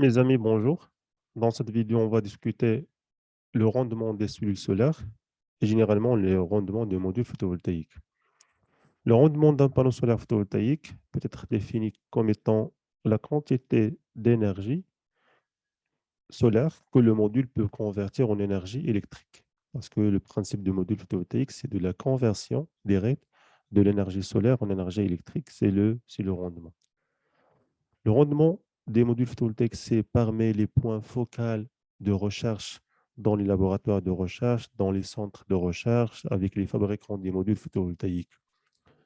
Mes amis, bonjour. Dans cette vidéo, on va discuter le rendement des cellules solaires et généralement le rendement des modules photovoltaïques. Le rendement d'un panneau solaire photovoltaïque peut être défini comme étant la quantité d'énergie solaire que le module peut convertir en énergie électrique. Parce que le principe du module photovoltaïque, c'est de la conversion directe de l'énergie solaire en énergie électrique, c'est le rendement. Le rendement des modules photovoltaïques, c'est parmi les points focaux de recherche dans les laboratoires de recherche, dans les centres de recherche, avec les fabricants des modules photovoltaïques.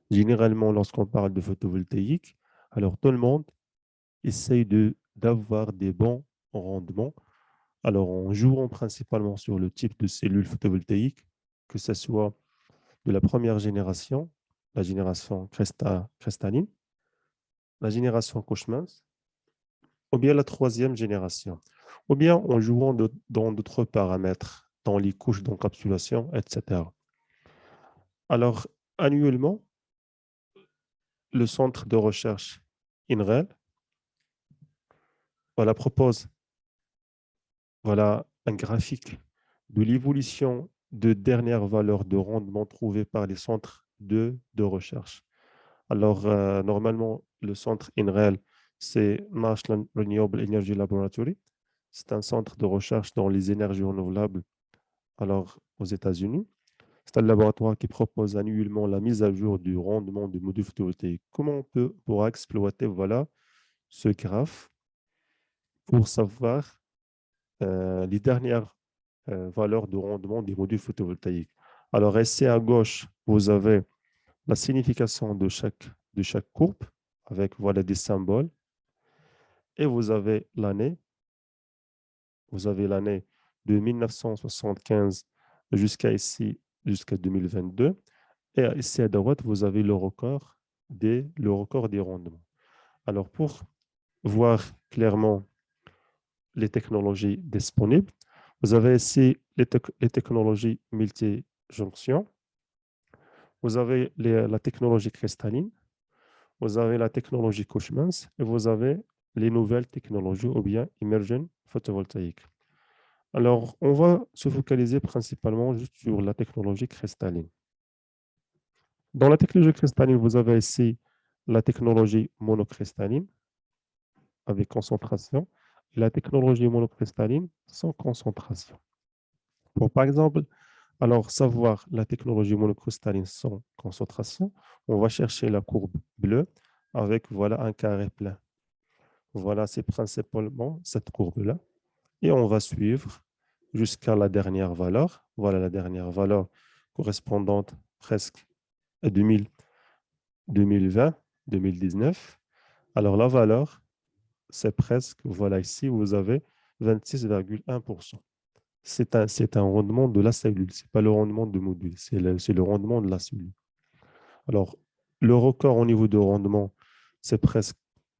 Généralement, lorsqu'on parle de photovoltaïque, alors tout le monde essaye d'avoir des bons rendements. Alors, en jouant principalement sur le type de cellules photovoltaïques, que ce soit de la première génération, la génération cristalline, la génération Cauchemans, ou bien la troisième génération, ou bien en jouant dans d'autres paramètres, dans les couches d'encapsulation, etc. Alors, annuellement, le centre de recherche INREL propose un graphique de l'évolution de dernières valeurs de rendement trouvées par les centres de recherche. Alors, normalement, le centre INREL, c'est National Renewable Energy Laboratory. C'est un centre de recherche dans les énergies renouvelables aux États-Unis. C'est un laboratoire qui propose annuellement la mise à jour du rendement du module photovoltaïque. Comment pourra exploiter ce graphe pour savoir les dernières valeurs de rendement des modules photovoltaïques? Alors, ici à gauche, vous avez la signification de chaque courbe avec des symboles et vous avez l'année de 1975 jusqu'à 2022. Et ici à droite, vous avez le record des rendements. Alors, pour voir clairement les technologies disponibles, vous avez ici les technologies multi-jonction, vous avez la technologie cristalline, vous avez la technologie Cushmans et vous avez les nouvelles technologies ou bien immersion photovoltaïque. Alors, on va se focaliser principalement juste sur la technologie cristalline. Dans la technologie cristalline, vous avez ici la technologie monocristalline avec concentration et la technologie monocristalline sans concentration. Pour par exemple, savoir la technologie monocristalline sans concentration, on va chercher la courbe bleue avec un carré plein. Voilà, c'est principalement cette courbe-là. Et on va suivre jusqu'à la dernière valeur. Voilà la dernière valeur correspondante presque à 2020, 2019. Alors la valeur, c'est presque, voilà ici, vous avez 26,1%. C'est un rendement de la cellule, ce n'est pas le rendement du module, c'est le rendement de la cellule. Alors, le record au niveau de rendement, c'est presque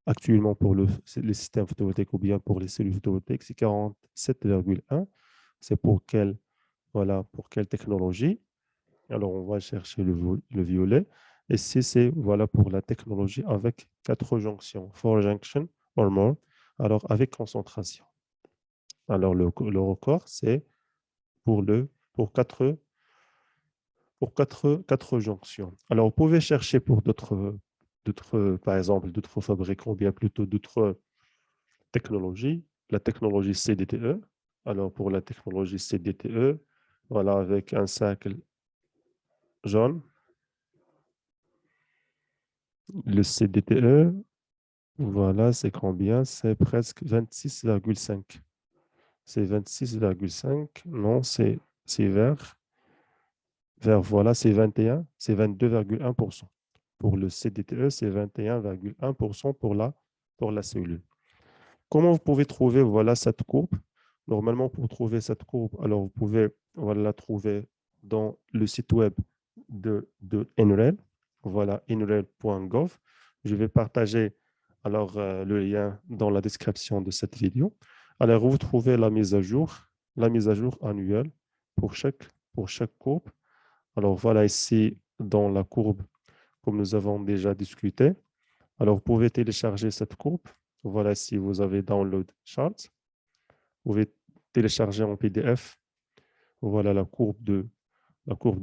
actuellement pour les systèmes photovoltaïques ou bien pour les cellules photovoltaïques, c'est 47,1. C'est pour quelle technologie? Alors, on va chercher le violet. Et c'est pour la technologie avec 4 jonctions, 4 junctions or more, alors avec concentration. Alors, le record, c'est pour 4 jonctions. Alors, vous pouvez chercher pour par exemple, d'autres fabricants, ou bien plutôt d'autres technologies. La technologie CDTE. Alors, pour la technologie CDTE, avec un cercle jaune, le CDTE, c'est combien? C'est presque 26,5. C'est 26,5. Non, c'est c'est 21, c'est 22,1%. Pour le CDTE, c'est 21,1% pour la cellule. Comment vous pouvez trouver cette courbe? Normalement, pour trouver cette courbe, alors vous pouvez la trouver dans le site web de NREL, nrel.gov. Je vais partager le lien dans la description de cette vidéo. Alors, vous trouvez la mise à jour annuelle pour chaque courbe. Alors, voilà ici dans la courbe, comme nous avons déjà discuté. Alors, vous pouvez télécharger cette courbe. Voilà, si vous avez download chart, vous pouvez télécharger en PDF. Voilà la courbe de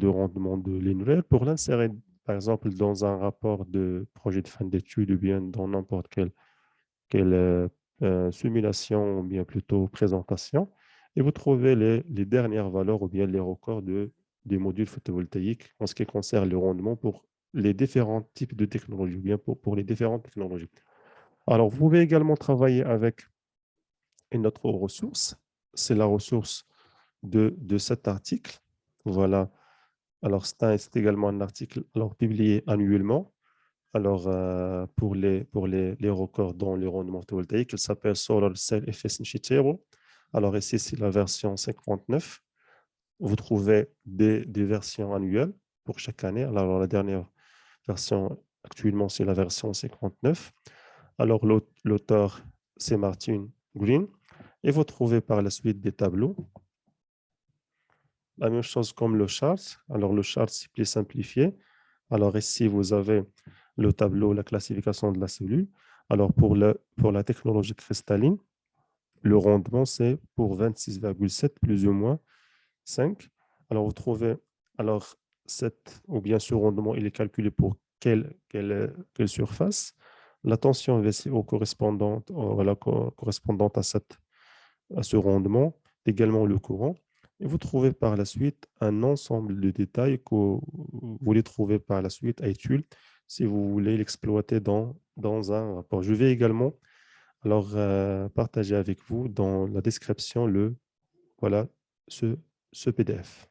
rendement de l'INREL pour l'insérer, par exemple, dans un rapport de projet de fin d'études ou bien dans n'importe quelle simulation ou bien plutôt présentation. Et vous trouvez les dernières valeurs ou bien les records des modules photovoltaïques en ce qui concerne le rendement pour les différents types de technologies, ou bien pour les différentes technologies. Alors, vous pouvez également travailler avec une autre ressource, c'est la ressource de cet article. Voilà. Alors, c'est également un article alors, publié annuellement. Alors, pour les records dans les rendements photovoltaïques, il s'appelle Solar Cell Efficiency Table. Alors, ici, c'est la version 59. Vous trouvez des versions annuelles pour chaque année. Alors, la dernière version actuellement, c'est la version 59. Alors, l'auteur, c'est Martin Green. Et vous trouvez par la suite des tableaux. La même chose comme le chart. Alors, le chart, c'est plus simplifié. Alors, ici, vous avez le tableau, la classification de la cellule. Alors, pour la technologie cristalline, le rendement, c'est pour 26,7 plus ou moins 5. Alors, vous trouvez, alors, ou bien ce rendement, il est calculé pour quelle surface. La tension VCO correspondante à ce rendement, également le courant. Et vous trouvez par la suite un ensemble de détails que vous les trouvez par la suite à étude si vous voulez l'exploiter dans un rapport. Je vais également partager avec vous dans la description voilà, ce PDF.